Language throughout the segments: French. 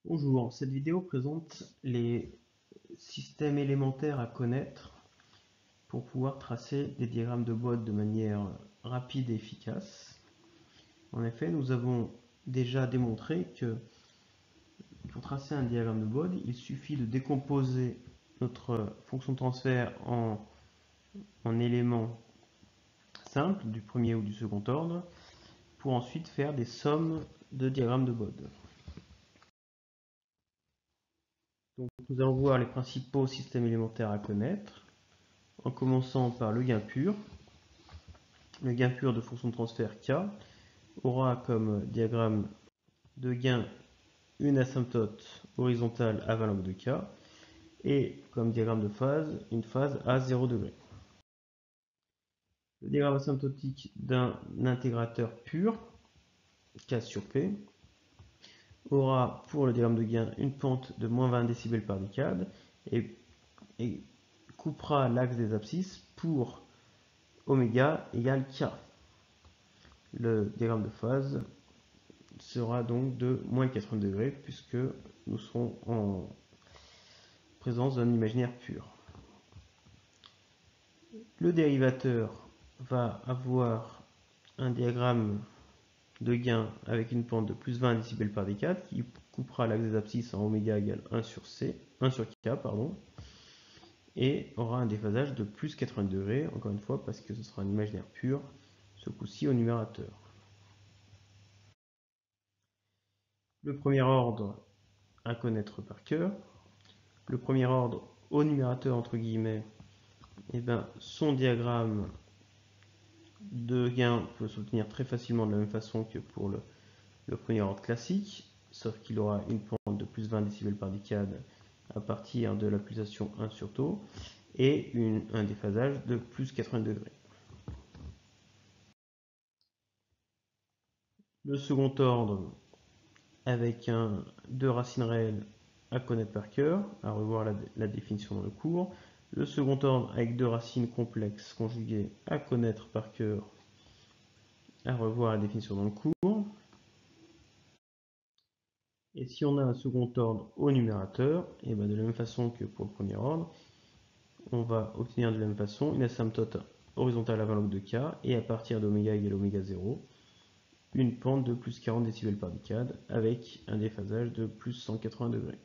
Bonjour, cette vidéo présente les systèmes élémentaires à connaître pour pouvoir tracer des diagrammes de Bode de manière rapide et efficace. En effet, nous avons déjà démontré que pour tracer un diagramme de Bode, il suffit de décomposer notre fonction de transfert en éléments simples du premier ou du second ordre pour ensuite faire des sommes de diagrammes de Bode. Donc, nous allons voir les principaux systèmes élémentaires à connaître, en commençant par le gain pur. Le gain pur de fonction de transfert K aura comme diagramme de gain une asymptote horizontale à 20 log de K et comme diagramme de phase, une phase à 0 degré. Le diagramme asymptotique d'un intégrateur pur, K sur P, aura pour le diagramme de gain une pente de moins 20 décibels par décade et coupera l'axe des abscisses pour oméga égale K. Le diagramme de phase sera donc de moins 80 degrés puisque nous serons en présence d'un imaginaire pur. Le dérivateur va avoir un diagramme de gain avec une pente de plus 20 décibels par décade qui coupera l'axe des abscisses en oméga égale 1 sur K, et aura un déphasage de plus 80 degrés, encore une fois parce que ce sera un imaginaire pur, ce coup-ci au numérateur. Le premier ordre à connaître par cœur. Le premier ordre au numérateur, entre guillemets, son diagramme de gain peut s'obtenir très facilement de la même façon que pour le premier ordre classique, sauf qu'il aura une pente de plus 20 décibels par décade à partir de la pulsation 1 sur taux et un déphasage de plus 80 degrés. Le second ordre avec deux racines réelles à connaître par cœur, à revoir la définition dans le cours. Le second ordre avec deux racines complexes conjuguées à connaître par cœur, à revoir la définition dans le cours. Et si on a un second ordre au numérateur, et de la même façon que pour le premier ordre, on va obtenir de la même façon une asymptote horizontale à 20 log de K et à partir d'oméga égale oméga 0, une pente de plus 40 décibels par décade avec un déphasage de plus 180 degrés.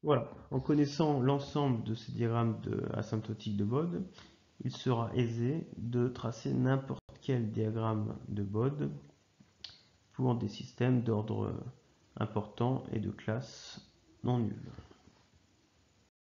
Voilà, en connaissant l'ensemble de ces diagrammes asymptotiques de Bode, il sera aisé de tracer n'importe quel diagramme de Bode pour des systèmes d'ordre important et de classe non nulle.